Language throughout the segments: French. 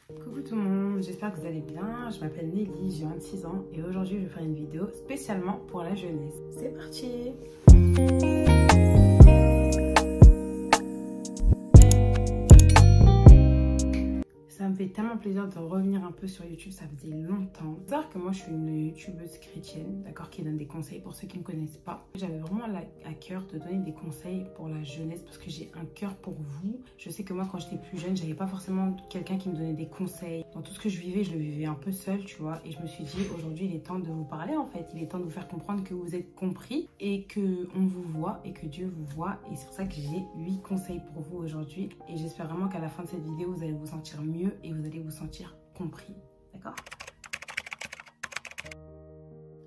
Coucou tout le monde, j'espère que vous allez bien. Je m'appelle Nelly, j'ai 26 ans et aujourd'hui je vais faire une vidéo spécialement pour la jeunesse. C'est parti! Ça me fait tellement plaisir de revenir un peu sur YouTube, ça faisait longtemps. C'est vrai que moi je suis une youtubeuse chrétienne, d'accord, qui donne des conseils pour ceux qui ne me connaissent pas. J'avais vraiment à cœur de donner des conseils pour la jeunesse parce que j'ai un cœur pour vous. Je sais que moi quand j'étais plus jeune, j'avais pas forcément quelqu'un qui me donnait des conseils. Dans tout ce que je vivais, je le vivais un peu seule, tu vois. Et je me suis dit, aujourd'hui il est temps de vous parler en fait. Il est temps de vous faire comprendre que vous êtes compris et que on vous voit et que Dieu vous voit. Et c'est pour ça que j'ai 8 conseils pour vous aujourd'hui. Et j'espère vraiment qu'à la fin de cette vidéo, vous allez vous sentir mieux et vous allez vous sentir compris, d'accord?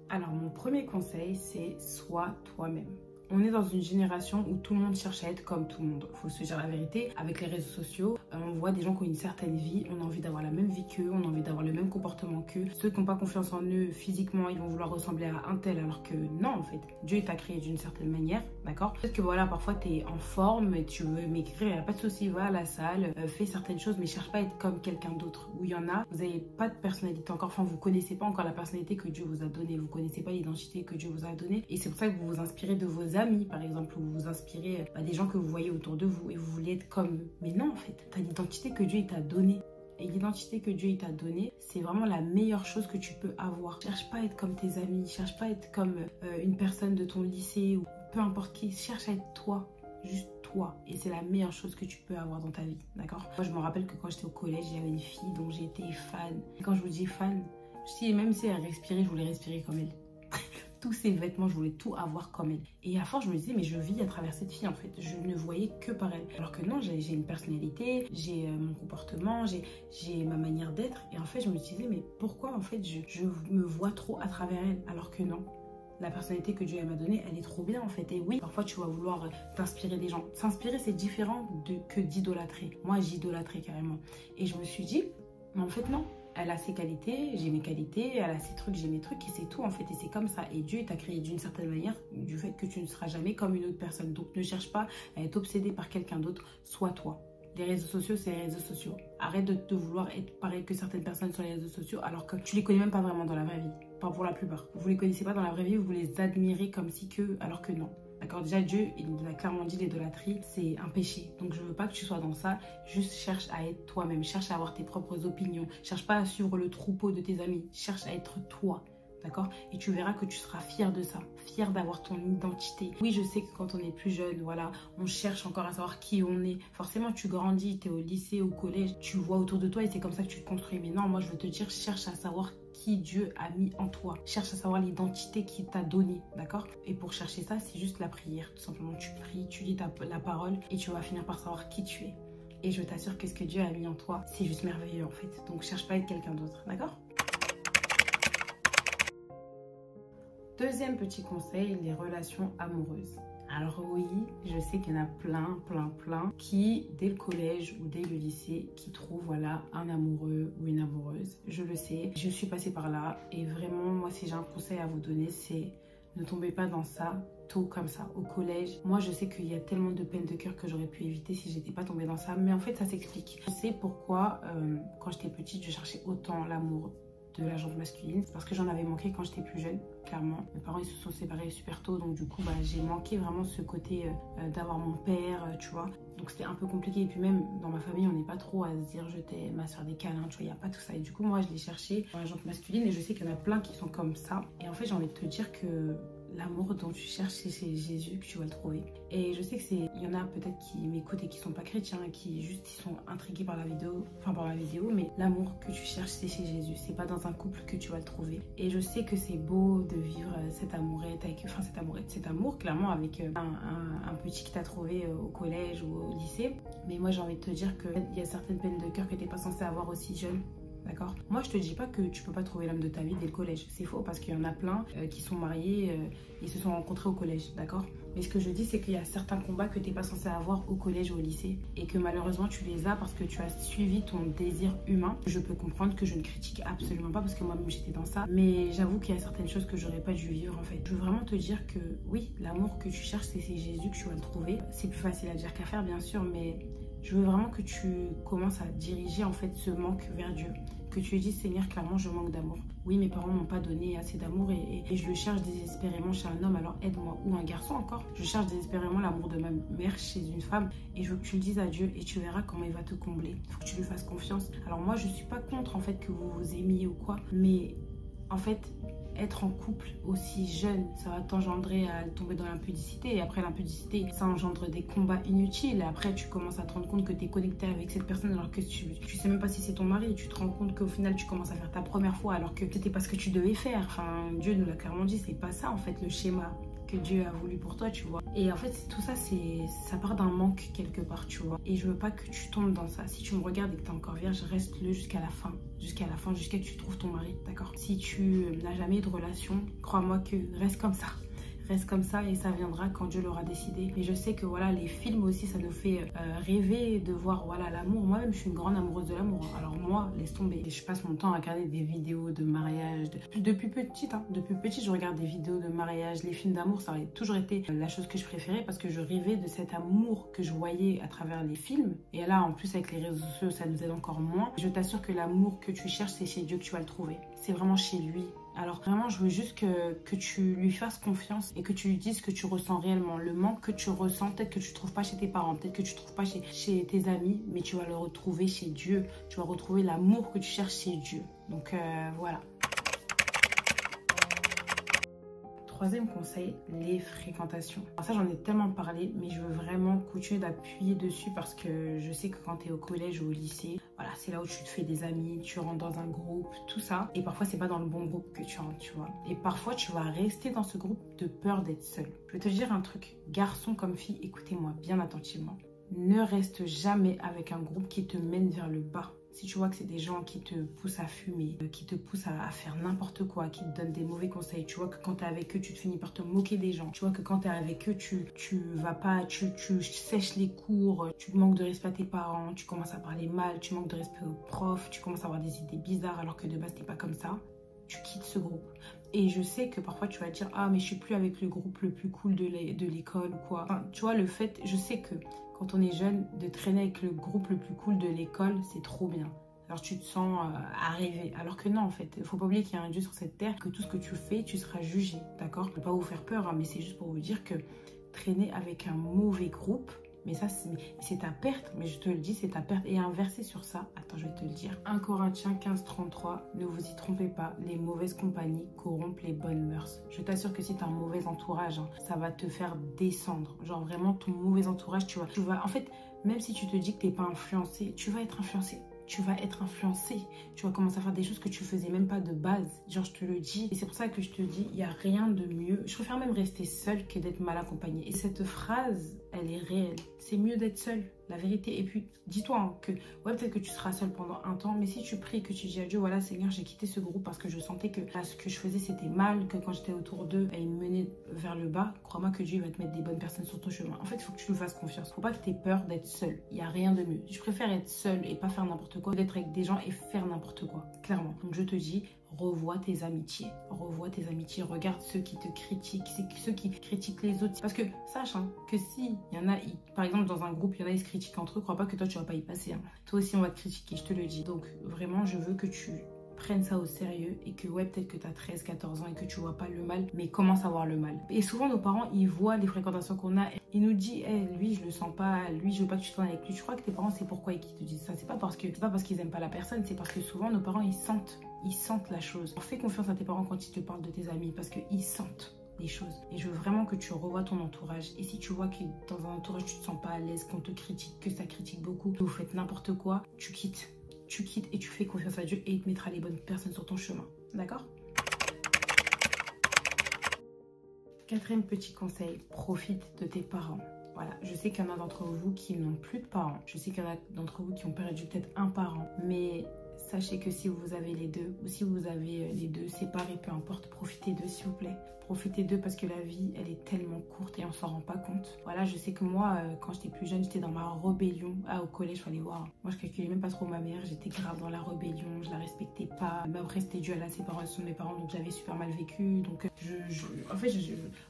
Alors mon premier conseil, c'est sois toi-même. On est dans une génération où tout le monde cherche à être comme tout le monde. Il faut se dire la vérité. Avec les réseaux sociaux, on voit des gens qui ont une certaine vie. On a envie d'avoir la même vie qu'eux. On a envie d'avoir le même comportement qu'eux. Ceux qui n'ont pas confiance en eux physiquement, ils vont vouloir ressembler à un tel. Alors que non, en fait. Dieu t'a créé d'une certaine manière. D'accord? Peut-être que voilà, parfois tu es en forme et tu veux maigrir. Il n'y a pas de souci. Va à la salle, fais certaines choses, mais cherche pas à être comme quelqu'un d'autre. Où il y en a, vous n'avez pas de personnalité encore. Enfin, vous ne connaissez pas encore la personnalité que Dieu vous a donnée. Vous ne connaissez pas l'identité que Dieu vous a donnée. Et c'est pour ça que vous vous inspirez de vos amis, par exemple, ou vous vous inspirez des gens que vous voyez autour de vous et vous voulez être comme eux. Mais non, en fait, tu as l'identité que Dieu t'a donnée. Et l'identité que Dieu t'a donnée, c'est vraiment la meilleure chose que tu peux avoir. Cherche pas à être comme tes amis, cherche pas à être comme une personne de ton lycée ou peu importe qui. Cherche à être toi, juste toi. Et c'est la meilleure chose que tu peux avoir dans ta vie, d'accord? Moi, je me rappelle que quand j'étais au collège, il y avait une fille dont j'étais fan. Et quand je vous dis fan, je dis même si elle respirait, je voulais respirer comme elle. Tous ses vêtements, je voulais tout avoir comme elle. Et à force, je me disais, mais je vis à travers cette fille en fait. Je ne voyais que par elle. Alors que non, j'ai une personnalité, j'ai mon comportement, j'ai ma manière d'être. Et en fait, je me disais, mais pourquoi en fait je me vois trop à travers elle? Alors que non. La personnalité que Dieu m'a donnée, elle est trop bien en fait. Et oui, parfois tu vas vouloir t'inspirer des gens. S'inspirer, c'est différent que d'idolâtrer. Moi, j'idolâtrais carrément. Et je me suis dit, mais en fait non. Elle a ses qualités, j'ai mes qualités, elle a ses trucs, j'ai mes trucs et c'est tout en fait. Et c'est comme ça. Et Dieu t'a créé d'une certaine manière du fait que tu ne seras jamais comme une autre personne. Donc ne cherche pas à être obsédé par quelqu'un d'autre, sois toi. Les réseaux sociaux, c'est les réseaux sociaux. Arrête de vouloir être pareil que certaines personnes sur les réseaux sociaux alors que tu les connais même pas vraiment dans la vraie vie. Pas pour la plupart. Vous les connaissez pas dans la vraie vie, vous les admirez comme si que, alors que non. D'accord, déjà Dieu, il nous a clairement dit l'idolâtrie, c'est un péché. Donc je veux pas que tu sois dans ça, juste cherche à être toi-même, cherche à avoir tes propres opinions, cherche pas à suivre le troupeau de tes amis, cherche à être toi. D'accord? Et tu verras que tu seras fier de ça, fier d'avoir ton identité. Oui, je sais que quand on est plus jeune, voilà, on cherche encore à savoir qui on est. Forcément, tu grandis, tu es au lycée, au collège, tu vois autour de toi et c'est comme ça que tu te construis. Mais non, moi, je veux te dire, cherche à savoir qui Dieu a mis en toi. Cherche à savoir l'identité qu'il t'a donnée, d'accord? Et pour chercher ça, c'est juste la prière. Tout simplement, tu pries, tu lis la parole et tu vas finir par savoir qui tu es. Et je t'assure que ce que Dieu a mis en toi, c'est juste merveilleux en fait. Donc, cherche pas à être quelqu'un d'autre, d'accord? Deuxième petit conseil, les relations amoureuses. Alors oui, je sais qu'il y en a plein qui, dès le collège ou dès le lycée, qui trouvent voilà, un amoureux ou une amoureuse. Je le sais, je suis passée par là et vraiment, moi, si j'ai un conseil à vous donner, c'est ne tombez pas dans ça tôt comme ça, au collège. Moi, je sais qu'il y a tellement de peines de cœur que j'aurais pu éviter si j'étais pas tombée dans ça. Mais en fait, ça s'explique. Je sais pourquoi, quand j'étais petite, je cherchais autant l'amour de la jante masculine. C'est parce que j'en avais manqué quand j'étais plus jeune, clairement. Mes parents, ils se sont séparés super tôt, donc du coup, j'ai manqué vraiment ce côté d'avoir mon père, tu vois. Donc c'était un peu compliqué. Et puis même, dans ma famille, on n'est pas trop à se dire je t'aime, à se faire des câlins, tu vois, il n'y a pas tout ça. Et du coup, moi, je l'ai cherché dans la jante masculine et je sais qu'il y en a plein qui sont comme ça. Et en fait, j'ai envie de te dire que l'amour dont tu cherches, c'est chez Jésus que tu vas le trouver. Et je sais que il y en a peut-être qui m'écoutent et qui sont pas chrétiens, qui juste ils sont intrigués par la vidéo, mais l'amour que tu cherches, c'est chez Jésus. C'est pas dans un couple que tu vas le trouver. Et je sais que c'est beau de vivre cette amourette avec, cet amour clairement avec un petit qui t'a trouvé au collège ou au lycée. Mais moi, j'ai envie de te dire qu'il y a certaines peines de cœur que t'es pas censé avoir aussi jeune. D'accord? Moi, je te dis pas que tu peux pas trouver l'homme de ta vie dès le collège. C'est faux parce qu'il y en a plein qui sont mariés, ils se sont rencontrés au collège. D'accord? Mais ce que je dis, c'est qu'il y a certains combats que tu n'es pas censé avoir au collège ou au lycée et que malheureusement, tu les as parce que tu as suivi ton désir humain. Je peux comprendre que je ne critique absolument pas parce que moi-même, j'étais dans ça. Mais j'avoue qu'il y a certaines choses que j'aurais pas dû vivre en fait. Je veux vraiment te dire que oui, l'amour que tu cherches, c'est Jésus que tu vas le trouver. C'est plus facile à dire qu'à faire, bien sûr, mais Je veux vraiment que tu commences à diriger en fait ce manque vers Dieu. Que tu lui dises, Seigneur, clairement, je manque d'amour. Oui, mes parents m'ont pas donné assez d'amour et je le cherche désespérément chez un homme, alors aide-moi. Ou un garçon encore. Je cherche désespérément l'amour de ma mère chez une femme et je veux que tu le dises à Dieu et tu verras comment il va te combler. Il faut que tu lui fasses confiance. Alors moi, je suis pas contre en fait que vous vous aimiez ou quoi, mais en fait, être en couple aussi jeune, ça va t'engendrer à tomber dans l'impudicité. Et après l'impudicité, ça engendre des combats inutiles. Et après, tu commences à te rendre compte que tu es connecté avec cette personne alors que tu sais même pas si c'est ton mari. Tu te rends compte qu'au final, tu commences à faire ta première fois alors que c'était pas ce que tu devais faire. Enfin, Dieu nous l'a clairement dit, c'est pas ça en fait le schéma que Dieu a voulu pour toi, tu vois. Et en fait, tout ça, ça part d'un manque quelque part, tu vois. Et je veux pas que tu tombes dans ça. Si tu me regardes et que t'es encore vierge, reste-le jusqu'à la fin. Jusqu'à la fin, jusqu'à ce que tu trouves ton mari, d'accord? Si tu n'as jamais eu de relation, crois-moi que reste comme ça. Reste comme ça et ça viendra quand Dieu l'aura décidé. Mais je sais que voilà, les films aussi, ça nous fait rêver de voir voilà l'amour. Moi-même, je suis une grande amoureuse de l'amour. Alors moi, laisse tomber. Je passe mon temps à regarder des vidéos de mariage. Depuis petite, depuis petite, je regarde des vidéos de mariage. Les films d'amour, ça a toujours été la chose que je préférais parce que je rêvais de cet amour que je voyais à travers les films. Et là, en plus, avec les réseaux sociaux, ça nous aide encore moins. Je t'assure que l'amour que tu cherches, c'est chez Dieu que tu vas le trouver. C'est vraiment chez lui. Alors vraiment, je veux juste que tu lui fasses confiance et que tu lui dises ce que tu ressens réellement. Le manque que tu ressens, peut-être que tu ne trouves pas chez tes parents, peut-être que tu ne trouves pas chez tes amis, mais tu vas le retrouver chez Dieu. Tu vas retrouver l'amour que tu cherches chez Dieu. Donc voilà. Troisième conseil, les fréquentations. Alors ça, j'en ai tellement parlé, mais je veux vraiment continuer d'appuyer dessus parce que je sais que quand tu es au collège ou au lycée, voilà, c'est là où tu te fais des amis, tu rentres dans un groupe, tout ça. Et parfois, c'est pas dans le bon groupe que tu rentres, tu vois. Et parfois, tu vas rester dans ce groupe de peur d'être seul. Je vais te dire un truc, garçon comme fille, écoutez-moi bien attentivement. Ne reste jamais avec un groupe qui te mène vers le bas. Si tu vois que c'est des gens qui te poussent à fumer, qui te poussent à faire n'importe quoi, qui te donnent des mauvais conseils, tu vois que quand tu es avec eux, tu te finis par te moquer des gens, tu vois que quand tu es avec eux, tu vas pas, tu sèches les cours, tu manques de respect à tes parents, tu commences à parler mal, tu manques de respect aux profs, tu commences à avoir des idées bizarres alors que de base, t'es pas comme ça, tu quittes ce groupe. Et je sais que parfois tu vas dire, ah mais je suis plus avec le groupe le plus cool de l'école ou quoi. Enfin, tu vois, le fait, je sais que quand on est jeune, de traîner avec le groupe le plus cool de l'école, c'est trop bien. Alors tu te sens arrivé. Alors que non, en fait, il ne faut pas oublier qu'il y a un Dieu sur cette terre, que tout ce que tu fais, tu seras jugé, d'accord? Je ne veux pas vous faire peur, hein, mais c'est juste pour vous dire que traîner avec un mauvais groupe, mais ça, c'est ta perte. Mais je te le dis, c'est ta perte. Et un verset sur ça, attends, je vais te le dire. 1 Corinthiens 15:33, ne vous y trompez pas, les mauvaises compagnies corrompent les bonnes mœurs. Je t'assure que si tu as un mauvais entourage, hein, ça va te faire descendre. Genre vraiment, ton mauvais entourage, tu vas... En fait, même si tu te dis que tu n'es pas influencé, tu vas être influencé. Tu vas être influencé, tu vas commencer à faire des choses que tu faisais même pas de base, genre je te le dis, et c'est pour ça que je te dis, il n'y a rien de mieux, je préfère même rester seule que d'être mal accompagnée, et cette phrase, elle est réelle, c'est mieux d'être seule, la vérité, et puis dis-toi hein, que, ouais peut-être que tu seras seule pendant un temps, mais si tu pries, que tu dis à Dieu, voilà Seigneur, j'ai quitté ce groupe parce que je sentais que là, ce que je faisais c'était mal, que quand j'étais autour d'eux, ils me menaient vers le bas, crois-moi que Dieu va te mettre des bonnes personnes sur ton chemin, en fait il faut que tu lui fasses confiance, faut pas que tu aies peur d'être seule, il n'y a rien de mieux, je préfère être seule et pas faire n'importe quoi, d'être avec des gens et faire n'importe quoi, clairement. Donc je te dis, revois tes amitiés, regarde ceux qui te critiquent, ceux qui critiquent les autres. Parce que sache hein, que si il y en a, par exemple dans un groupe, il y en a, ils se critiquent entre eux, crois pas que toi tu vas pas y passer. Hein. Toi aussi on va te critiquer, je te le dis. Donc vraiment, je veux que tu prennes ça au sérieux et que ouais peut-être que tu as 13-14 ans et que tu vois pas le mal, mais commence à voir le mal. Et souvent nos parents ils voient les fréquentations qu'on a, ils nous disent hey, lui je le sens pas, lui je veux pas que tu traînes avec lui. Je crois que tes parents c'est pourquoi ils te disent ça, c'est pas parce qu'ils aiment pas la personne, c'est parce que souvent nos parents ils sentent la chose. Alors, fais confiance à tes parents quand ils te parlent de tes amis parce qu'ils sentent les choses. Et je veux vraiment que tu revoies ton entourage. Et si tu vois que dans un entourage tu te sens pas à l'aise, qu'on te critique, que ça critique beaucoup, que vous faites n'importe quoi, tu quittes et tu fais confiance à Dieu et il te mettra les bonnes personnes sur ton chemin. D'accord? Quatrième petit conseil, profite de tes parents. Voilà, je sais qu'il y en a d'entre vous qui n'ont plus de parents. Je sais qu'il y en a d'entre vous qui ont perdu peut-être un parent. Mais sachez que si vous avez les deux, ou si vous avez les deux séparés, peu importe, profitez d'eux s'il vous plaît. Profitez d'eux parce que la vie, elle est tellement courte et on s'en rend pas compte. Voilà, je sais que moi, quand j'étais plus jeune, j'étais dans ma rébellion. Au collège, il fallait voir. Moi, je calculais même pas trop ma mère. J'étais grave dans la rébellion. Je la respectais pas. Mais après, c'était dû à la séparation de mes parents. Donc, j'avais super mal vécu. Donc, en fait,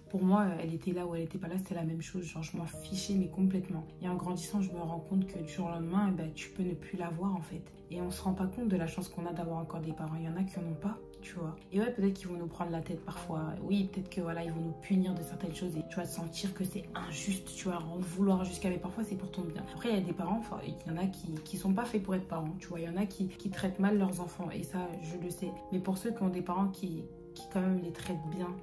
pour moi, elle était là ou elle était pas là. C'était la même chose. Genre, je m'en fichais, mais complètement. Et en grandissant, je me rends compte que du jour au lendemain, tu peux ne plus l'avoir, en fait. Et on se rend pas compte de la chance qu'on a d'avoir encore des parents. Il y en a qui en ont pas. Tu vois. Et ouais, peut-être qu'ils vont nous prendre la tête parfois. Oui, peut-être que voilà, ils vont nous punir de certaines choses et tu vas sentir que c'est injuste, tu vas en vouloir jusqu'à... Mais parfois, c'est pour ton bien. Après, il y a des parents, il y en a qui sont pas faits pour être parents, tu vois. Il y en a qui traitent mal leurs enfants et ça, je le sais. Mais pour ceux qui ont des parents qui quand même les traitent bien,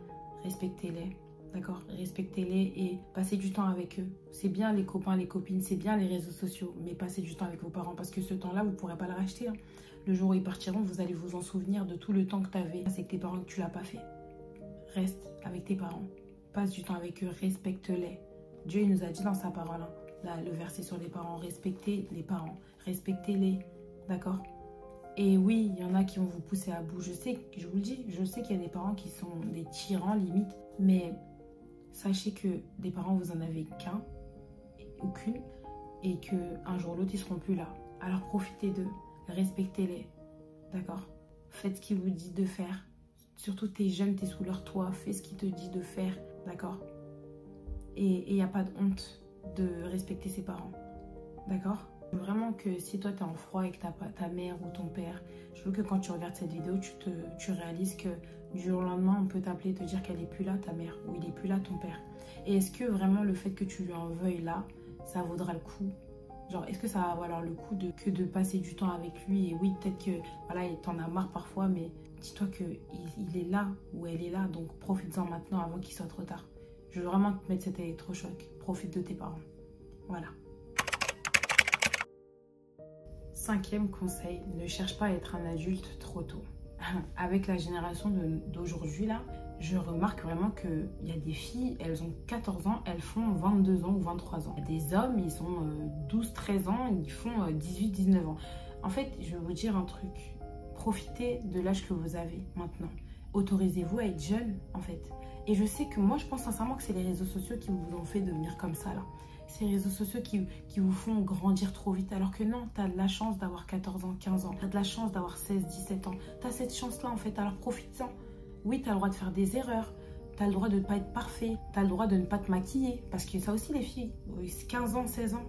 respectez-les. D'accord, respectez-les et passez du temps avec eux. C'est bien les copains, les copines, c'est bien les réseaux sociaux, mais passez du temps avec vos parents parce que ce temps-là, vous ne pourrez pas le racheter. Hein. Le jour où ils partiront, vous allez vous en souvenir de tout le temps que tu avais. C'est que tes parents que tu l'as pas fait. Reste avec tes parents. Passe du temps avec eux, respecte-les. Dieu il nous a dit dans sa parole, hein, là, le verset sur les parents, respectez les parents, respectez-les. D'accord? Et oui, il y en a qui vont vous pousser à bout. Je sais, je vous le dis, je sais qu'il y a des parents qui sont des tyrans limite, mais sachez que des parents, vous en avez qu'un, aucune, et qu'un jour ou l'autre, ils seront plus là. Alors profitez d'eux, respectez-les, d'accord? Faites ce qu'ils vous disent de faire. Surtout t'es jeune, t'es sous leur toit, fais ce qu'ils te dit de faire, d'accord? Et il n'y a pas de honte de respecter ses parents, d'accord? Vraiment que si toi t'es en froid avec ta mère ou ton père, je veux que quand tu regardes cette vidéo, tu réalises que du jour au lendemain, on peut t'appeler et te dire qu'elle est plus là, ta mère, ou il est plus là, ton père. Et est-ce que vraiment le fait que tu lui en veuilles là, ça vaudra le coup? Genre, est-ce que ça va valoir le coup de passer du temps avec lui? Et oui, peut-être que, voilà, t'en as marre parfois, mais dis-toi qu'il est là ou elle est là, donc profite-en maintenant avant qu'il soit trop tard. Je veux vraiment te mettre cet électrochoc. Profite de tes parents. Voilà. 5e conseil, ne cherche pas à être un adulte trop tôt. Avec la génération d'aujourd'hui, là, je remarque vraiment qu'il y a des filles, elles ont 14 ans, elles font 22 ans ou 23 ans. Il y a des hommes, ils sont 12-13 ans, ils font 18-19 ans. En fait, je vais vous dire un truc. Profitez de l'âge que vous avez maintenant. Autorisez-vous à être jeune, en fait. Et je sais que moi, je pense sincèrement que c'est les réseaux sociaux qui vous ont fait devenir comme ça, là. C'est les réseaux sociaux qui vous font grandir trop vite. Alors que non, tu as de la chance d'avoir 14 ans, 15 ans. Tu as de la chance d'avoir 16, 17 ans. Tu as cette chance-là, en fait. Alors profite-en. Oui, tu as le droit de faire des erreurs. Tu as le droit de ne pas être parfait. Tu as le droit de ne pas te maquiller. Parce que ça aussi, les filles, 15 ans, 16 ans,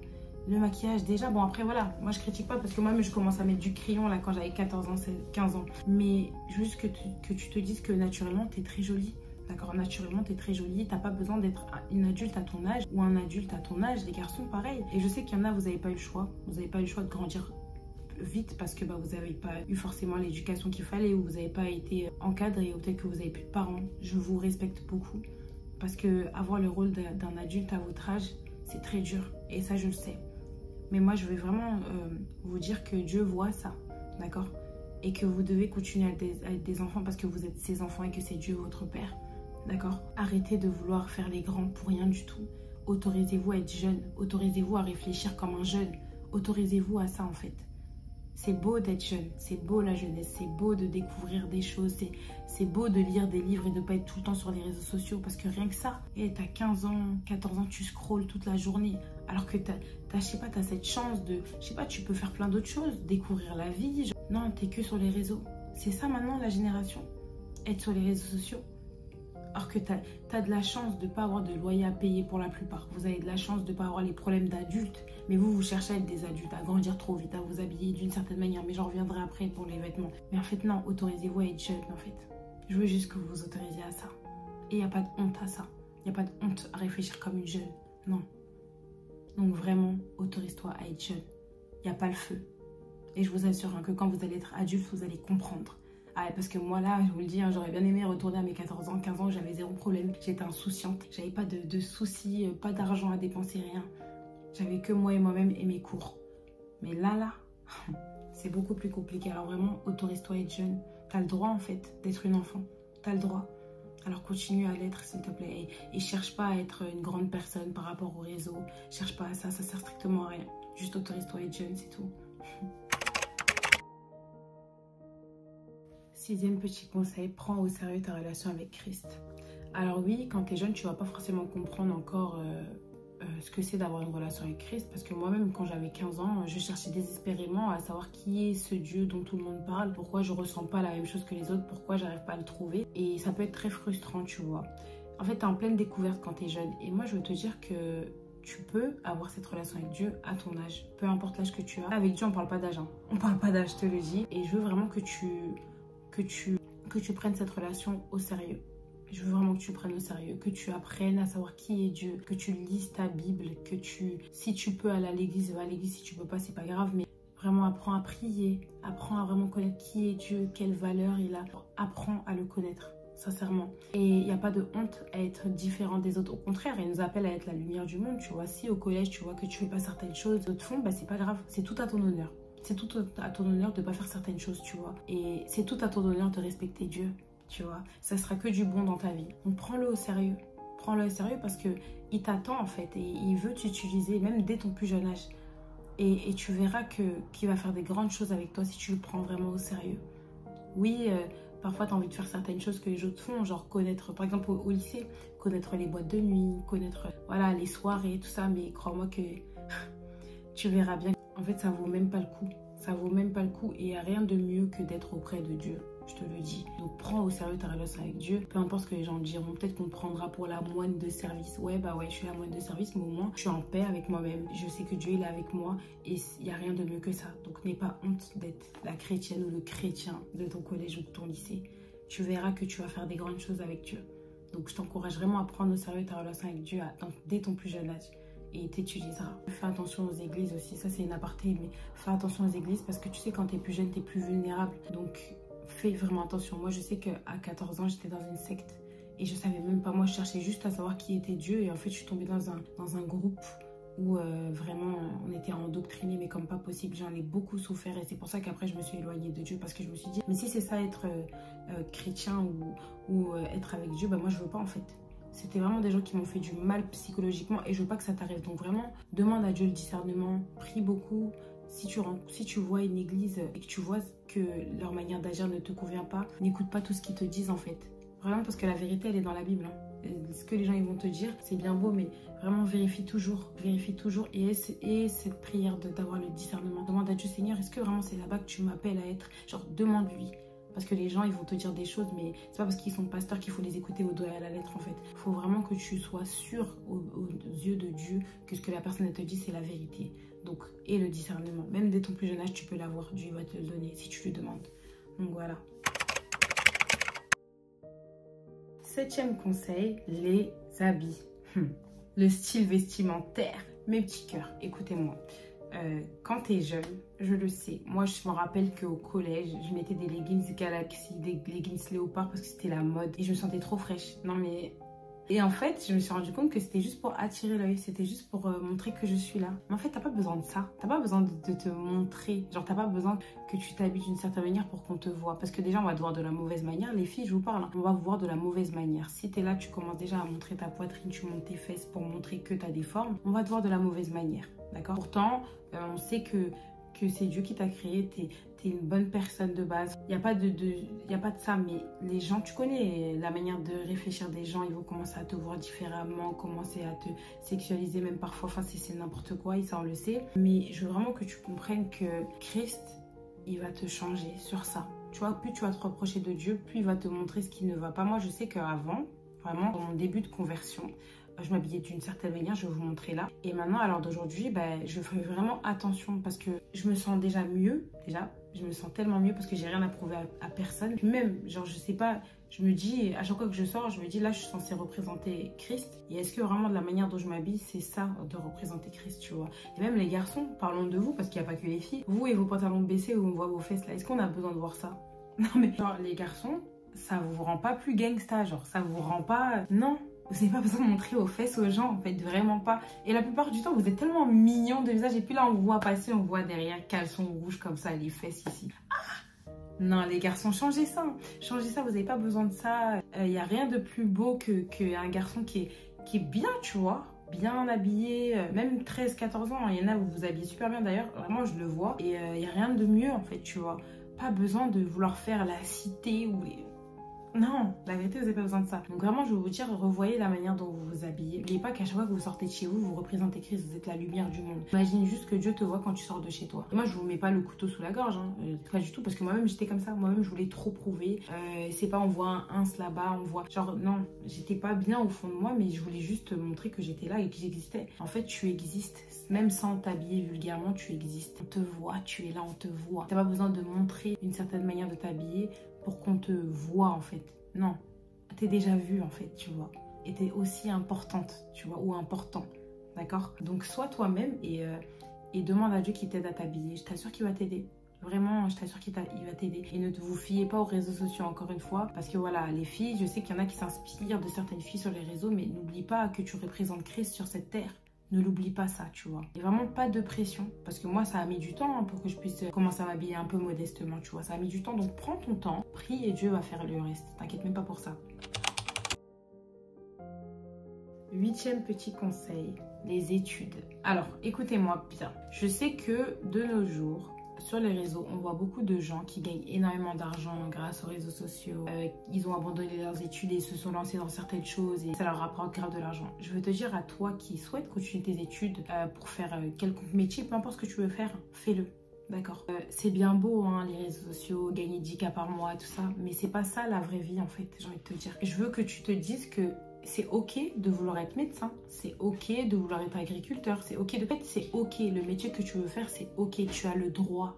le maquillage, déjà. Bon, après, voilà. Moi, je critique pas parce que moi-même, je commence à mettre du crayon, là, quand j'avais 14 ans, 15 ans. Mais juste que tu te dises que naturellement, tu es très jolie. D'accord, naturellement, tu es très jolie, t'as pas besoin d'être une adulte à ton âge ou un adulte à ton âge, les garçons, pareil. Et je sais qu'il y en a, vous n'avez pas eu le choix. Vous n'avez pas eu le choix de grandir vite parce que vous n'avez pas eu forcément l'éducation qu'il fallait ou vous n'avez pas été encadré ou peut-être que vous n'avez plus de parents. Je vous respecte beaucoup parce que avoir le rôle d'un adulte à votre âge, c'est très dur et ça, je le sais. Mais moi, je vais vraiment vous dire que Dieu voit ça, d'accord? Et que vous devez continuer à être des enfants parce que vous êtes ses enfants et que c'est Dieu votre Père. D'accord? Arrêtez de vouloir faire les grands pour rien du tout. Autorisez-vous à être jeune. Autorisez-vous à réfléchir comme un jeune. Autorisez-vous à ça en fait. C'est beau d'être jeune. C'est beau la jeunesse. C'est beau de découvrir des choses. C'est beau de lire des livres et de ne pas être tout le temps sur les réseaux sociaux. Parce que rien que ça, t'as 15 ans, 14 ans, tu scrolles toute la journée. Alors que je sais pas, t'as cette chance de... Je sais pas, tu peux faire plein d'autres choses. Découvrir la vie. Non, t'es que sur les réseaux. C'est ça maintenant la génération. Être sur les réseaux sociaux. Alors que tu as de la chance de ne pas avoir de loyer à payer pour la plupart. Vous avez de la chance de ne pas avoir les problèmes d'adultes. Mais vous cherchez à être des adultes, à grandir trop vite, à vous habiller d'une certaine manière. Mais j'en reviendrai après pour les vêtements. Mais en fait, non, autorisez-vous à être jeune, en fait. Je veux juste que vous vous autorisiez à ça. Et il n'y a pas de honte à ça. Il n'y a pas de honte à réfléchir comme une jeune. Non. Donc vraiment, autorise-toi à être jeune. Il n'y a pas le feu. Et je vous assure que quand vous allez être adulte, vous allez comprendre. Ah, parce que moi là, je vous le dis, j'aurais bien aimé retourner à mes 14 ans, 15 ans, j'avais zéro problème. J'étais insouciante, j'avais pas de soucis, pas d'argent à dépenser, rien. J'avais que moi et moi-même et mes cours. Mais là, c'est beaucoup plus compliqué. Alors vraiment, autorise-toi à être jeune. T'as le droit en fait d'être une enfant. T'as le droit. Alors continue à l'être s'il te plaît. Et cherche pas à être une grande personne par rapport au réseau. Cherche pas à ça, ça sert strictement à rien. Juste autorise-toi à être jeune, c'est tout. 6e petit conseil, prends au sérieux ta relation avec Christ. Alors oui, quand tu es jeune, tu vas pas forcément comprendre encore ce que c'est d'avoir une relation avec Christ. Parce que moi-même, quand j'avais 15 ans, je cherchais désespérément à savoir qui est ce Dieu dont tout le monde parle. Pourquoi je ressens pas la même chose que les autres, pourquoi j'arrive pas à le trouver. Et ça peut être très frustrant, tu vois. En fait, tu es en pleine découverte quand tu es jeune. Et moi, je veux te dire que tu peux avoir cette relation avec Dieu à ton âge. Peu importe l'âge que tu as. Avec Dieu, on parle pas d'âge. Hein. On parle pas d'âge, je te le dis. Et je veux vraiment que tu prennes cette relation au sérieux. Je veux vraiment que tu prennes au sérieux, que tu apprennes à savoir qui est Dieu, que tu lises ta Bible, si tu peux aller à l'église, va à l'église, si tu peux pas, c'est pas grave, mais vraiment apprends à prier, apprends à vraiment connaître qui est Dieu, quelle valeur il a, apprends à le connaître, sincèrement. Et il n'y a pas de honte à être différent des autres, au contraire, il nous appelle à être la lumière du monde, tu vois. Si au collège, tu vois que tu fais pas certaines choses, d'autres font, bah c'est pas grave, c'est tout à ton honneur. C'est tout à ton honneur de ne pas faire certaines choses, tu vois. Et c'est tout à ton honneur de respecter Dieu, tu vois. Ça sera que du bon dans ta vie. Donc prends-le au sérieux. Prends-le au sérieux parce qu'il t'attend en fait. Et il veut t'utiliser même dès ton plus jeune âge. Et tu verras qu'il va faire des grandes choses avec toi si tu le prends vraiment au sérieux. Oui, parfois tu as envie de faire certaines choses que les autres font. Genre connaître, par exemple au lycée, connaître les boîtes de nuit, connaître voilà, les soirées, tout ça. Mais crois-moi que tu verras bien. En fait, ça vaut même pas le coup. Ça vaut même pas le coup et il n'y a rien de mieux que d'être auprès de Dieu. Je te le dis. Donc prends au sérieux ta relation avec Dieu. Peu importe ce que les gens diront. Peut-être qu'on me prendra pour la moine de service. Ouais, bah ouais, je suis la moine de service, mais au moins, je suis en paix avec moi-même. Je sais que Dieu, il est avec moi et il n'y a rien de mieux que ça. Donc n'aie pas honte d'être la chrétienne ou le chrétien de ton collège ou de ton lycée. Tu verras que tu vas faire des grandes choses avec Dieu. Donc je t'encourage vraiment à prendre au sérieux ta relation avec Dieu dès ton plus jeune âge. Et t'utiliseras. Fais attention aux églises aussi, ça c'est une aparté, mais fais attention aux églises parce que tu sais quand t'es plus jeune, t'es plus vulnérable. Donc fais vraiment attention. Moi je sais qu'à 14 ans, j'étais dans une secte et je savais même pas, moi je cherchais juste à savoir qui était Dieu et en fait je suis tombée dans un groupe où vraiment on était endoctrinés mais comme pas possible. J'en ai beaucoup souffert et c'est pour ça qu'après je me suis éloignée de Dieu parce que je me suis dit, mais si c'est ça être chrétien ou être avec Dieu, bah moi je veux pas en fait. C'était vraiment des gens qui m'ont fait du mal psychologiquement et je veux pas que ça t'arrive. Donc vraiment, demande à Dieu le discernement, prie beaucoup. Si tu vois une église et que tu vois que leur manière d'agir ne te convient pas, n'écoute pas tout ce qu'ils te disent en fait. Vraiment parce que la vérité, elle est dans la Bible. Hein. Ce que les gens ils vont te dire, c'est bien beau, mais vraiment vérifie toujours et cette prière d'avoir le discernement. Demande à Dieu, Seigneur, est-ce que vraiment c'est là-bas que tu m'appelles à être? Genre, demande-lui. Parce que les gens, ils vont te dire des choses, mais c'est pas parce qu'ils sont pasteurs qu'il faut les écouter au doigt et à la lettre, en fait. Il faut vraiment que tu sois sûr aux yeux de Dieu que ce que la personne elle te dit, c'est la vérité. Donc, et le discernement. Même dès ton plus jeune âge, tu peux l'avoir. Dieu va te le donner si tu lui demandes. Donc, voilà. 7e conseil, les habits. Le style vestimentaire. Mes petits cœurs, écoutez-moi. Quand t'es jeune, je le sais. Moi, je me rappelle qu'au collège, je mettais des leggings Galaxy, des leggings léopard parce que c'était la mode. Et je me sentais trop fraîche. Non mais... Et en fait, je me suis rendu compte que c'était juste pour attirer l'œil. C'était juste pour montrer que je suis là. Mais en fait, t'as pas besoin de ça. T'as pas besoin de te montrer. Genre, t'as pas besoin que tu t'habilles d'une certaine manière pour qu'on te voit. Parce que déjà, on va te voir de la mauvaise manière. Les filles, je vous parle, hein, on va vous voir de la mauvaise manière. Si t'es là, tu commences déjà à montrer ta poitrine, tu montes tes fesses pour montrer que t'as des formes. On va te voir de la mauvaise manière. D'accord? Pourtant, on sait que c'est Dieu qui t'a créé, t'es une bonne personne de base. Il n'y a pas de ça, mais les gens, tu connais la manière de réfléchir des gens, ils vont commencer à te voir différemment, commencer à te sexualiser même parfois, enfin c'est n'importe quoi, et ça on le sait. Mais je veux vraiment que tu comprennes que Christ, il va te changer sur ça. Tu vois, plus tu vas te rapprocher de Dieu, plus il va te montrer ce qui ne va pas. Moi, je sais qu'avant, vraiment, dans mon début de conversion, je m'habillais d'une certaine manière, je vais vous montrer là. Et maintenant, à l'heure d'aujourd'hui, je fais vraiment attention parce que je me sens déjà mieux. Je me sens tellement mieux parce que j'ai rien à prouver à personne. Puis même, genre, je sais pas, je me dis, à chaque fois que je sors, je me dis, là, je suis censée représenter Christ. Et est-ce que vraiment, de la manière dont je m'habille, c'est ça, de représenter Christ, tu vois? Et même les garçons, parlons de vous, parce qu'il n'y a pas que les filles. Vous et vos pantalons baissés où on voit vos fesses là, est-ce qu'on a besoin de voir ça? Non, mais genre, les garçons, ça vous rend pas plus gangsta, genre, ça vous rend pas... Non. Vous n'avez pas besoin de montrer vos fesses aux gens, en fait, vraiment pas. Et la plupart du temps, vous êtes tellement mignons de visage. Et puis là, on voit passer, on voit derrière, caleçon rouge comme ça, les fesses ici. Ah! Non, les garçons, changez ça. Changez ça, vous n'avez pas besoin de ça. Il n'y a rien de plus beau qu'un garçon qui est bien, tu vois. Bien habillé, même 13-14 ans. Il y en a où vous vous habillez super bien d'ailleurs. Vraiment, je le vois. Et il n'y a rien de mieux, en fait, tu vois. Pas besoin de vouloir faire la cité ou... Non, la vérité, vous n'avez pas besoin de ça. Donc vraiment, je vais vous dire, revoyez la manière dont vous vous habillez. N'oubliez pas qu'à chaque fois que vous sortez de chez vous, vous représentez Christ, vous êtes la lumière du monde. Imagine juste que Dieu te voit quand tu sors de chez toi. Et moi, je vous mets pas le couteau sous la gorge, hein. Pas du tout, parce que moi-même, j'étais comme ça. Moi-même, je voulais trop prouver. C'est pas, on voit un là-bas, on voit... Genre, non, j'étais pas bien au fond de moi, mais je voulais juste montrer que j'étais là et que j'existais. En fait, tu existes. Même sans t'habiller vulgairement, tu existes. On te voit, tu es là, on te voit. T'as pas besoin de montrer une certaine manière de t'habiller pour qu'on te voit, en fait. Non. T'es déjà vue en fait, tu vois. Et t'es aussi importante, tu vois, ou important, d'accord? Donc sois toi-même et demande à Dieu qu'il t'aide à t'habiller. Je t'assure qu'il va t'aider. Vraiment, je t'assure qu'il va t'aider. Et ne vous fiez pas aux réseaux sociaux encore une fois. Parce que voilà, les filles, je sais qu'il y en a qui s'inspirent de certaines filles sur les réseaux, mais n'oublie pas que tu représentes Christ sur cette terre. Ne l'oublie pas ça, tu vois. Et vraiment pas de pression. Parce que moi, ça a mis du temps pour que je puisse commencer à m'habiller un peu modestement, tu vois. Ça a mis du temps, donc prends ton temps, prie et Dieu va faire le reste. T'inquiète même pas pour ça. 8e petit conseil, les études. Alors, écoutez-moi bien. Je sais que de nos jours, sur les réseaux, on voit beaucoup de gens qui gagnent énormément d'argent grâce aux réseaux sociaux. Ils ont abandonné leurs études et se sont lancés dans certaines choses et ça leur rapporte grave de l'argent. Je veux te dire à toi qui souhaites continuer tes études pour faire quelconque métier, peu importe ce que tu veux faire, fais-le. D'accord. C'est bien beau, hein, les réseaux sociaux, gagner 10K par mois, tout ça, mais c'est pas ça la vraie vie en fait, j'ai envie de te dire. Je veux que tu te dises que c'est ok de vouloir être médecin, c'est ok de vouloir être agriculteur, c'est ok de fait, c'est ok, le métier que tu veux faire, c'est ok, tu as le droit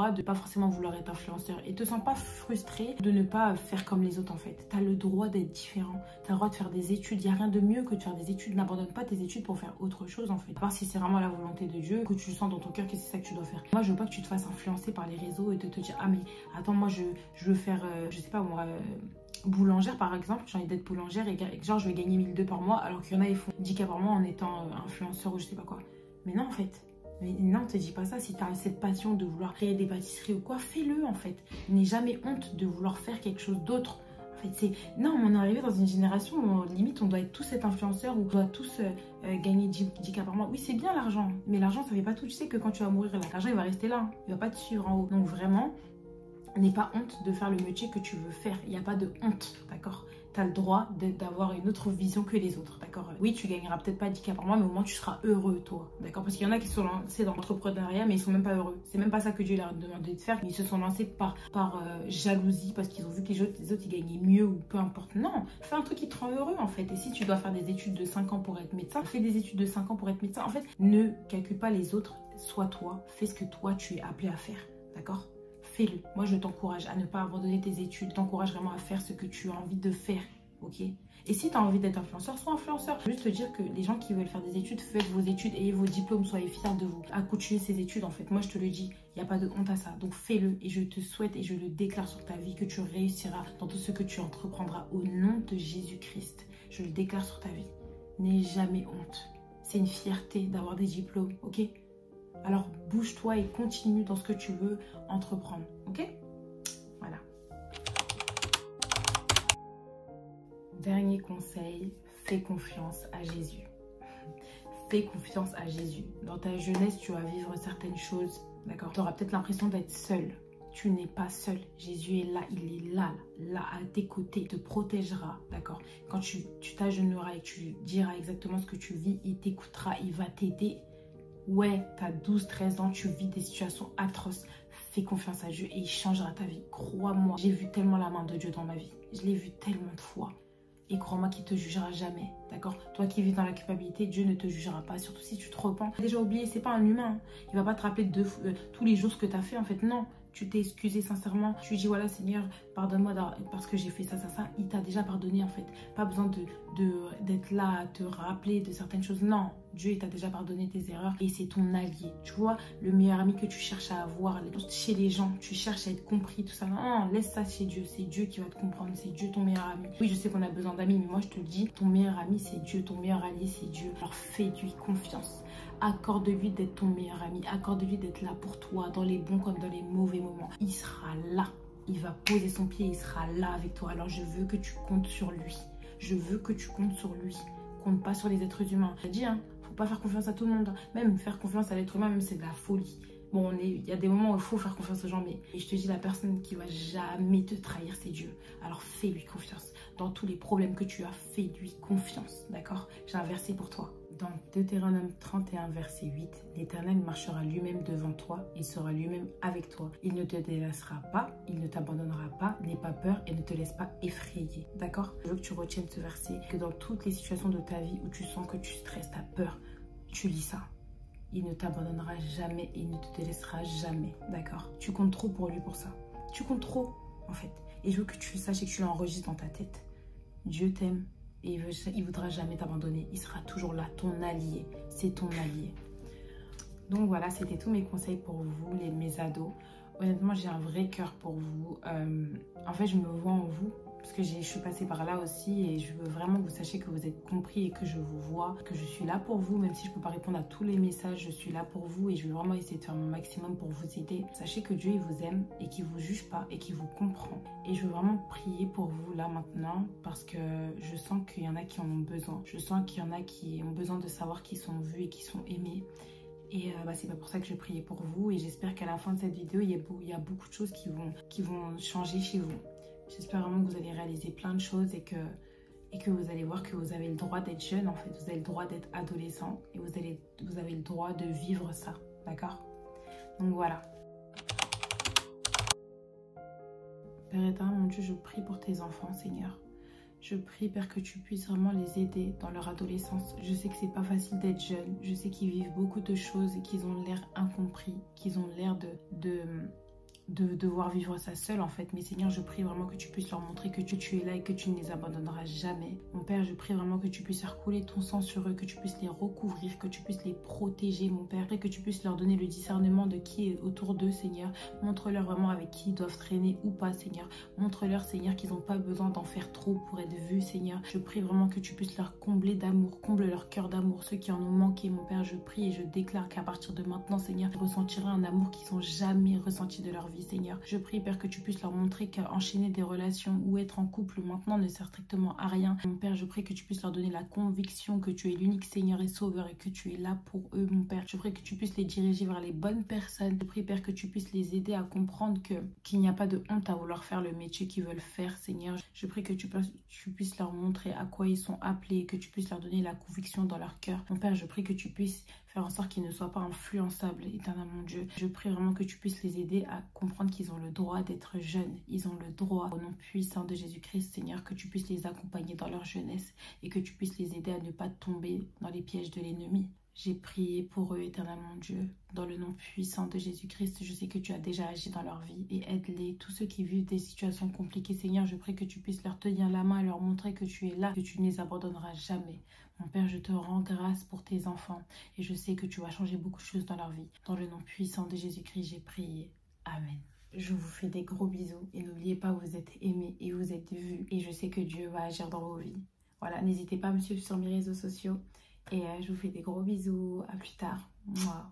de pas forcément vouloir être influenceur et te sens pas frustré de ne pas faire comme les autres en fait. Tu as le droit d'être différent, tu as le droit de faire des études, il n'y a rien de mieux que de faire des études, n'abandonne pas tes études pour faire autre chose en fait. À part si c'est vraiment la volonté de Dieu, que tu sens dans ton cœur que c'est ça que tu dois faire. Moi je veux pas que tu te fasses influencer par les réseaux et de te dire ah mais attends moi je veux faire, je sais pas moi... boulangère par exemple, j'ai envie d'être boulangère et genre je vais gagner 1 200 par mois alors qu'il y en a ils font 10K par mois en étant influenceur ou je sais pas quoi. Mais non en fait, mais non te dis pas ça. Si tu as cette passion de vouloir créer des pâtisseries ou quoi, fais-le en fait. N'aie jamais honte de vouloir faire quelque chose d'autre. En fait c'est... Non, on est arrivé dans une génération où limite on doit être tous être influenceurs ou on doit tous gagner 10K par mois. Oui c'est bien l'argent, mais l'argent ça fait pas tout. Tu sais que quand tu vas mourir l'argent il va rester là, hein. Il va pas te suivre en haut. Donc vraiment... N'aie pas honte de faire le métier que tu veux faire. Il n'y a pas de honte, d'accord? Tu as le droit d'avoir une autre vision que les autres, d'accord? Oui, tu gagneras peut-être pas 10K par mois, mais au moins tu seras heureux, toi, d'accord? Parce qu'il y en a qui sont lancés dans l'entrepreneuriat, mais ils sont même pas heureux. C'est même pas ça que Dieu leur a demandé de faire, mais ils se sont lancés par jalousie, parce qu'ils ont vu que les autres ils gagnaient mieux ou peu importe. Non, fais un truc qui te rend heureux, en fait. Et si tu dois faire des études de 5 ans pour être médecin, fais des études de 5 ans pour être médecin. En fait, ne calcule pas les autres, sois toi, fais ce que toi tu es appelé à faire, d'accord? Fais-le. Moi, je t'encourage à ne pas abandonner tes études. Je t'encourage vraiment à faire ce que tu as envie de faire, ok? Et si tu as envie d'être influenceur, sois influenceur. Je veux juste te dire que les gens qui veulent faire des études, faites vos études, ayez vos diplômes, soyez fiers de vous. À continuer ces études, en fait. Moi, je te le dis, il n'y a pas de honte à ça. Donc, fais-le et je te souhaite et je le déclare sur ta vie que tu réussiras dans tout ce que tu entreprendras au nom de Jésus-Christ. Je le déclare sur ta vie. N'aie jamais honte. C'est une fierté d'avoir des diplômes, ok? Alors bouge-toi et continue dans ce que tu veux entreprendre, ok? Voilà. Dernier conseil, fais confiance à Jésus. Fais confiance à Jésus. Dans ta jeunesse, tu vas vivre certaines choses, d'accord? Tu auras peut-être l'impression d'être seul. Tu n'es pas seul. Jésus est là, il est là à tes côtés, il te protégera, d'accord? Quand tu t'agenouilleras et tu diras exactement ce que tu vis, il t'écoutera, il va t'aider. Ouais, tu as 12-13 ans, tu vis des situations atroces. Fais confiance à Dieu et il changera ta vie. Crois-moi, j'ai vu tellement la main de Dieu dans ma vie. Je l'ai vu tellement de fois. Et crois-moi qu'il ne te jugera jamais, d'accord? Toi qui vis dans la culpabilité, Dieu ne te jugera pas. Surtout si tu te repens. Déjà oublié, c'est pas un humain. Il va pas te rappeler tous les jours ce que tu as fait. En fait, non. Tu t'es excusé sincèrement. Tu dis, voilà Seigneur, pardonne-moi parce que j'ai fait ça. Il t'a déjà pardonné en fait. Pas besoin d'être là à te rappeler de certaines choses. Non, Dieu il t'a déjà pardonné tes erreurs et c'est ton allié. Tu vois, le meilleur ami que tu cherches à avoir chez les gens. Tu cherches à être compris, tout ça. Non, laisse ça chez Dieu. C'est Dieu qui va te comprendre. C'est Dieu ton meilleur ami. Oui, je sais qu'on a besoin d'amis, mais moi je te le dis, ton meilleur ami c'est Dieu. Ton meilleur allié c'est Dieu. Alors fais-lui confiance. Accorde-lui d'être ton meilleur ami. Accorde-lui d'être là pour toi, dans les bons comme dans les mauvais moments. Il sera là. Il va poser son pied, il sera là avec toi. Alors je veux que tu comptes sur lui. Je veux que tu comptes sur lui. Compte pas sur les êtres humains. J'ai dit, hein, faut pas faire confiance à tout le monde. Même faire confiance à l'être humain, même c'est de la folie. Bon, il y a des moments où il faut faire confiance aux gens, mais je te dis, la personne qui va jamais te trahir, c'est Dieu. Alors fais-lui confiance. Dans tous les problèmes que tu as, fais-lui confiance, d'accord? J'ai un verset pour toi. Dans Deutéronome 31, verset 8, l'Éternel marchera lui-même devant toi et sera lui-même avec toi. Il ne te délaissera pas, il ne t'abandonnera pas, n'aie pas peur et ne te laisse pas effrayer. D'accord? Je veux que tu retiennes ce verset, que dans toutes les situations de ta vie où tu sens que tu stresses, tu as peur, tu lis ça. Il ne t'abandonnera jamais et il ne te délaissera jamais. D'accord? Tu comptes trop pour lui pour ça. Tu comptes trop, en fait. Et je veux que tu saches et que tu l'enregistres dans ta tête. Dieu t'aime. Et il ne voudra jamais t'abandonner. Il sera toujours là, ton allié. C'est ton allié. Donc voilà, c'était tous mes conseils pour vous, mes ados. Honnêtement, j'ai un vrai cœur pour vous. En fait, je me vois en vous. Parce que je suis passée par là aussi. Et je veux vraiment que vous sachiez que vous êtes compris et que je vous vois. Que je suis là pour vous. Même si je ne peux pas répondre à tous les messages, je suis là pour vous. Et je vais vraiment essayer de faire mon maximum pour vous aider. Sachez que Dieu, il vous aime et qu'il ne vous juge pas et qu'il vous comprend. Et je veux vraiment prier pour vous là maintenant. Parce que je sens qu'il y en a qui en ont besoin. Je sens qu'il y en a qui ont besoin de savoir qu'ils sont vus et qu'ils sont aimés. Et c'est pas pour ça que je priais pour vous. Et j'espère qu'à la fin de cette vidéo, il y a beaucoup de choses qui vont changer chez vous. J'espère vraiment que vous allez réaliser plein de choses et que vous allez voir que vous avez le droit d'être jeune en fait. Vous avez le droit d'être adolescent et vous avez le droit de vivre ça. D'accord? Donc voilà. Père éternel, mon Dieu, je prie pour tes enfants, Seigneur. Je prie, Père, que tu puisses vraiment les aider dans leur adolescence. Je sais que c'est pas facile d'être jeune. Je sais qu'ils vivent beaucoup de choses et qu'ils ont l'air incompris, qu'ils ont l'air de devoir vivre ça seul en fait. Mais Seigneur, je prie vraiment que tu puisses leur montrer que tu es là et que tu ne les abandonneras jamais. Mon Père, je prie vraiment que tu puisses faire couler ton sang sur eux, que tu puisses les recouvrir, que tu puisses les protéger, mon Père, et que tu puisses leur donner le discernement de qui est autour d'eux, Seigneur. Montre-leur vraiment avec qui ils doivent traîner ou pas, Seigneur. Montre-leur, Seigneur, qu'ils n'ont pas besoin d'en faire trop pour être vus, Seigneur. Je prie vraiment que tu puisses leur combler d'amour, comble leur cœur d'amour, ceux qui en ont manqué, mon Père. Je prie et je déclare qu'à partir de maintenant, Seigneur, ils ressentiront un amour qu'ils n'ont jamais ressenti de leur vie, Seigneur. Je prie, Père, que tu puisses leur montrer qu'enchaîner des relations ou être en couple maintenant ne sert strictement à rien. Mon Père, je prie que tu puisses leur donner la conviction que tu es l'unique Seigneur et Sauveur et que tu es là pour eux, mon Père. Je prie que tu puisses les diriger vers les bonnes personnes. Je prie, Père, que tu puisses les aider à comprendre qu'il n'y a pas de honte à vouloir faire le métier qu'ils veulent faire, Seigneur. Je prie que tu puisses leur montrer à quoi ils sont appelés, que tu puisses leur donner la conviction dans leur cœur. Mon Père, je prie que tu puisses faire en sorte qu'ils ne soient pas influençables, éternel mon Dieu. Je prie vraiment que tu puisses les aider à comprendre qu'ils ont le droit d'être jeunes. Ils ont le droit, au nom puissant de Jésus-Christ, Seigneur, que tu puisses les accompagner dans leur jeunesse et que tu puisses les aider à ne pas tomber dans les pièges de l'ennemi. J'ai prié pour eux, éternel mon Dieu, dans le nom puissant de Jésus-Christ. Je sais que tu as déjà agi dans leur vie et aide-les. Tous ceux qui vivent des situations compliquées, Seigneur, je prie que tu puisses leur tenir la main et leur montrer que tu es là, que tu ne les abandonneras jamais. Mon Père, je te rends grâce pour tes enfants et je sais que tu vas changer beaucoup de choses dans leur vie. Dans le nom puissant de Jésus-Christ, j'ai prié. Amen. Je vous fais des gros bisous et n'oubliez pas, vous êtes aimés et vous êtes vus et je sais que Dieu va agir dans vos vies. Voilà, n'hésitez pas à me suivre sur mes réseaux sociaux et je vous fais des gros bisous. À plus tard. Mouah.